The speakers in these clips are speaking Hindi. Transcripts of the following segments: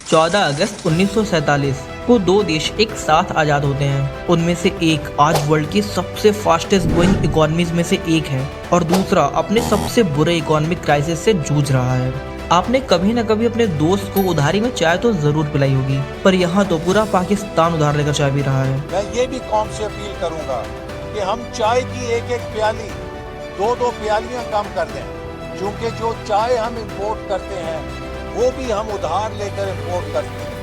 14 अगस्त 1947 को दो देश एक साथ आजाद होते हैं। उनमें से एक आज वर्ल्ड की सबसे फास्टेस्ट ग्रोइंग इकोनॉमीज में से एक है और दूसरा अपने सबसे बुरे इकोनॉमिक क्राइसिस से जूझ रहा है। आपने कभी न कभी अपने दोस्त को उधारी में चाय तो जरूर पिलाई होगी, पर यहाँ तो पूरा पाकिस्तान उधार लेकर चाय पी रहा है। मैं ये भी कौम से अपील करूंगा कि हम चाय की एक एक प्याली दो प्यालियां कम कर दें, क्योंकि जो चाय हम इंपोर्ट करते हैं वो भी हम उधार लेकर इंपोर्ट करते हैं।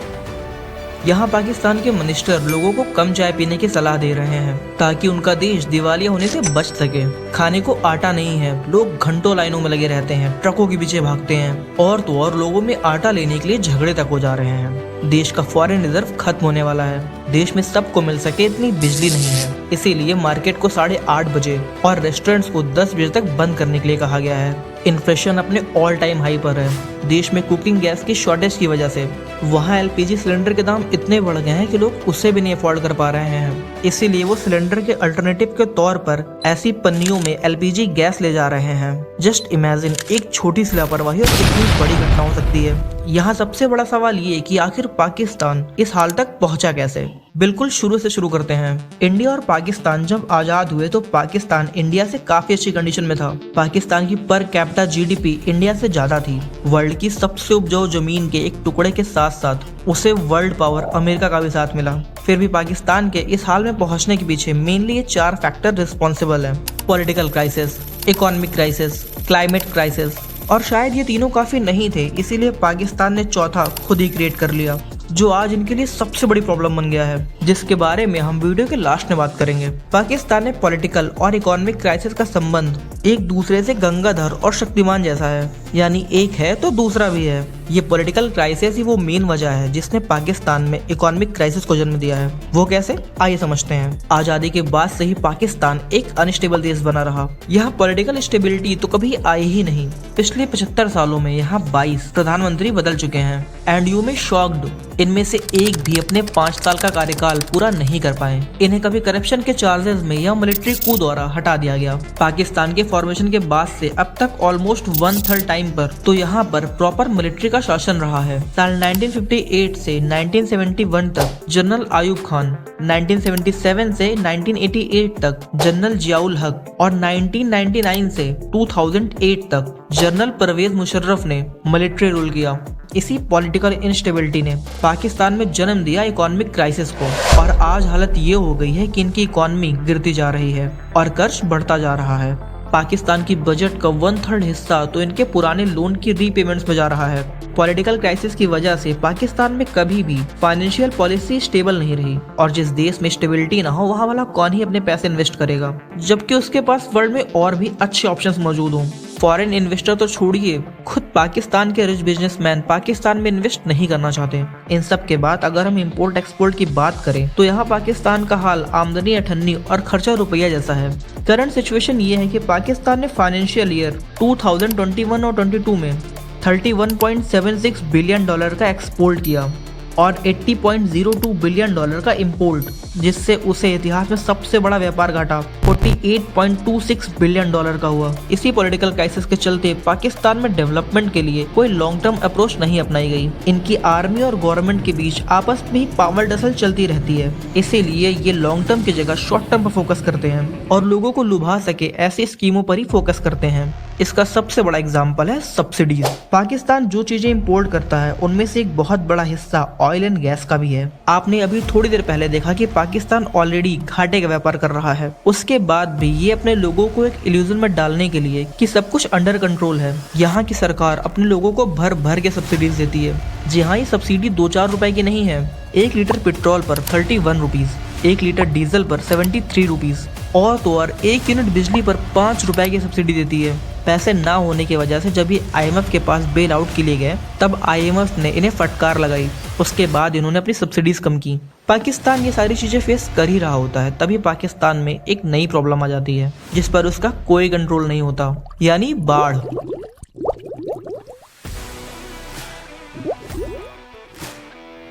यहाँ पाकिस्तान के मिनिस्टर लोगों को कम चाय पीने की सलाह दे रहे हैं ताकि उनका देश दिवालिया होने से बच सके। खाने को आटा नहीं है, लोग घंटों लाइनों में लगे रहते हैं, ट्रकों के पीछे भागते हैं और तो और लोगों में आटा लेने के लिए झगड़े तक हो जा रहे हैं। देश का फॉरेन रिजर्व खत्म होने वाला है। देश में सबको मिल सके इतनी बिजली नहीं है, इसीलिए मार्केट को 8:30 बजे और रेस्टोरेंट्स को 10 बजे तक बंद करने के लिए कहा गया है। इन्फ्लेशन अपने ऑल टाइम हाई पर है। देश में कुकिंग गैस की शॉर्टेज की वजह से वहाँ एलपीजी सिलेंडर के दाम इतने बढ़ गए हैं कि लोग उसे भी नहीं अफोर्ड कर पा रहे हैं। इसीलिए वो सिलेंडर के अल्टरनेटिव के तौर पर ऐसी पन्नियों में एलपीजी गैस ले जा रहे हैं। जस्ट इमेजिन, एक छोटी सी लापरवाही और कितनी बड़ी घटना हो सकती है। यहाँ सबसे बड़ा सवाल ये कि आखिर पाकिस्तान इस हाल तक पहुंचा कैसे। बिल्कुल शुरू से शुरू करते हैं। इंडिया और पाकिस्तान जब आजाद हुए तो पाकिस्तान इंडिया से काफी अच्छी कंडीशन में था। पाकिस्तान की पर कैपिटा जीडीपी इंडिया से ज्यादा थी। वर्ल्ड की सबसे उपजाऊ जमीन के एक टुकड़े के साथ साथ उसे वर्ल्ड पावर अमेरिका का भी साथ मिला। फिर भी पाकिस्तान के इस हाल में पहुंचने के पीछे मेनली ये 4 फैक्टर रिस्पॉन्सिबल है: political crisis, economic crisis, climate crisis. और शायद ये तीनों काफी नहीं थे, इसीलिए पाकिस्तान ने चौथा खुद ही क्रिएट कर लिया, जो आज इनके लिए सबसे बड़ी प्रॉब्लम बन गया है, जिसके बारे में हम वीडियो के लास्ट में बात करेंगे। पाकिस्तान में पॉलिटिकल और इकोनॉमिक क्राइसिस का संबंध एक दूसरे से गंगाधर और शक्तिमान जैसा है, यानी एक है तो दूसरा भी है। ये पॉलिटिकल क्राइसिस ही वो मेन वजह है जिसने पाकिस्तान में इकोनॉमिक क्राइसिस को जन्म दिया है। वो कैसे, आइए समझते हैं। आजादी के बाद से ही पाकिस्तान एक अनस्टेबल देश बना रहा। यहाँ पॉलिटिकल स्टेबिलिटी तो कभी आई ही नहीं। पिछले 75 सालों में यहाँ 22 प्रधानमंत्री बदल चुके हैं एंड यू में शॉक्ड, इनमें से एक भी अपने 5 साल का कार्यकाल पूरा नहीं कर पाए। इन्हें कभी करप्शन के चार्जेस में या मिलिट्री कू द्वारा हटा दिया गया। पाकिस्तान के फॉर्मेशन के बाद से अब तक ऑलमोस्ट 1/3 टाइम पर तो यहाँ पर प्रॉपर मिलिट्री का शासन रहा है। साल 1958 से 1971 तक जनरल आयूब खान, 1977 से 1988 तक जनरल जियाउल हक और 1999 से 2008 तक जनरल परवेज मुशर्रफ ने मिलिट्री रूल किया। इसी पॉलिटिकल इंस्टेबिलिटी ने पाकिस्तान में जन्म दिया इकोनॉमिक क्राइसिस को, और आज हालत ये हो गई है कि इनकी इकोनॉमी गिरती जा रही है और कर्ज बढ़ता जा रहा है। पाकिस्तान की बजट का 1/3 हिस्सा तो इनके पुराने लोन की रीपेमेंट्स में जा रहा है। पॉलिटिकल क्राइसिस की वजह से पाकिस्तान में कभी भी फाइनेंशियल पॉलिसी स्टेबल नहीं रही, और जिस देश में स्टेबिलिटी ना हो वहाँ वाला कौन ही अपने पैसे इन्वेस्ट करेगा, जबकि उसके पास वर्ल्ड में और भी अच्छे ऑप्शंस मौजूद हों। फॉरेन इन्वेस्टर तो छोड़िए, खुद पाकिस्तान के रिच बिजनेसमैन पाकिस्तान में इन्वेस्ट नहीं करना चाहते। इन सब के बाद अगर हम इंपोर्ट एक्सपोर्ट की बात करें तो यहाँ पाकिस्तान का हाल आमदनी 98 और खर्चा रुपया जैसा है। करंट सिचुएशन ये है कि पाकिस्तान ने फाइनेंशियल ईयर 2021 और 22 में $31.76 बिलियन का एक्सपोर्ट किया और $80.02 बिलियन का इंपोर्ट, जिससे उसे इतिहास में सबसे बड़ा व्यापार घाटा $48.26 बिलियन का हुआ। इसी पॉलिटिकल क्राइसिस के चलते पाकिस्तान में डेवलपमेंट के लिए कोई लॉन्ग टर्म अप्रोच नहीं अपनाई गई। इनकी आर्मी और गवर्नमेंट के बीच आपस में ही पावर डसल चलती रहती है, इसीलिए ये लॉन्ग टर्म की जगह शॉर्ट टर्म पर फोकस करते हैं और लोगों को लुभा सके ऐसी स्कीमों पर ही फोकस करते हैं। इसका सबसे बड़ा एग्जाम्पल है सब्सिडीज। पाकिस्तान जो चीजें इंपोर्ट करता है उनमें से एक बहुत बड़ा हिस्सा ऑयल एंड गैस का भी है। आपने अभी थोड़ी देर पहले देखा कि पाकिस्तान ऑलरेडी घाटे का व्यापार कर रहा है। उसके बाद भी ये अपने लोगों को एक इल्यूजन में डालने के लिए कि सब कुछ अंडर कंट्रोल है, यहाँ की सरकार अपने लोगों को भर भर के सब्सिडीज देती है। जी हाँ, ये सब्सिडी 2-4 रुपए की नहीं है। 1 लीटर पेट्रोल पर 31 रुपीज, 1 लीटर डीजल पर 73 रुपीज और तो और 1 यूनिट बिजली पर 5 रुपए की सब्सिडी देती है। पैसे ना होने की वजह से जब ये IMF के पास बेल आउट के लिए गए तब IMF ने इन्हें फटकार लगाई। उसके बाद इन्होंने अपनी सब्सिडीज कम की। पाकिस्तान ये सारी चीजें फेस कर ही रहा होता है, तभी पाकिस्तान में एक नई प्रॉब्लम आ जाती है जिस पर उसका कोई कंट्रोल नहीं होता, यानी बाढ़।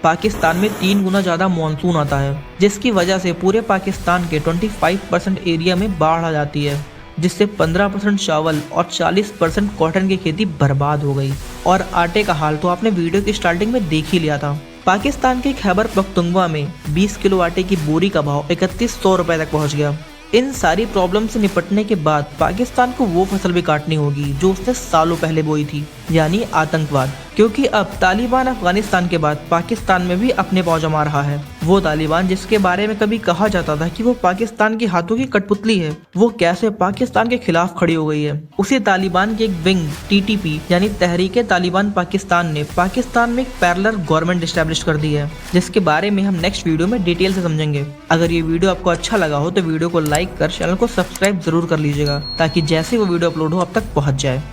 पाकिस्तान में 3 गुना ज्यादा मानसून आता है, जिसकी वजह से पूरे पाकिस्तान के 25% एरिया में बाढ़ आ जाती है। जिससे 15% चावल और 40% कॉटन की खेती बर्बाद हो गई। और आटे का हाल तो आपने वीडियो की स्टार्टिंग में देख ही लिया था। पाकिस्तान के खैबर पख्तूनख्वा में 20 किलो आटे की बोरी का भाव 3100 रुपए तक पहुंच गया। इन सारी प्रॉब्लम से निपटने के बाद पाकिस्तान को वो फसल भी काटनी होगी जो उसने सालों पहले बोई थी, यानी आतंकवाद। क्योंकि अब तालिबान अफगानिस्तान के बाद पाकिस्तान में भी अपने पांव जमा रहा है। वो तालिबान जिसके बारे में कभी कहा जाता था कि वो पाकिस्तान के हाथों की कठपुतली है, वो कैसे पाकिस्तान के खिलाफ खड़ी हो गई है। उसी तालिबान की एक विंग TTP यानी तहरीके तालिबान पाकिस्तान ने पाकिस्तान में एक पैरेलल गवर्नमेंट एस्टेब्लिश कर दी है, जिसके बारे में हम नेक्स्ट वीडियो में डिटेल से समझेंगे। अगर ये वीडियो आपको अच्छा लगा हो तो वीडियो को लाइक कर चैनल को सब्सक्राइब जरूर कर लीजिएगा, ताकि जैसे वो वीडियो अपलोड हो अब तक पहुंच जाए।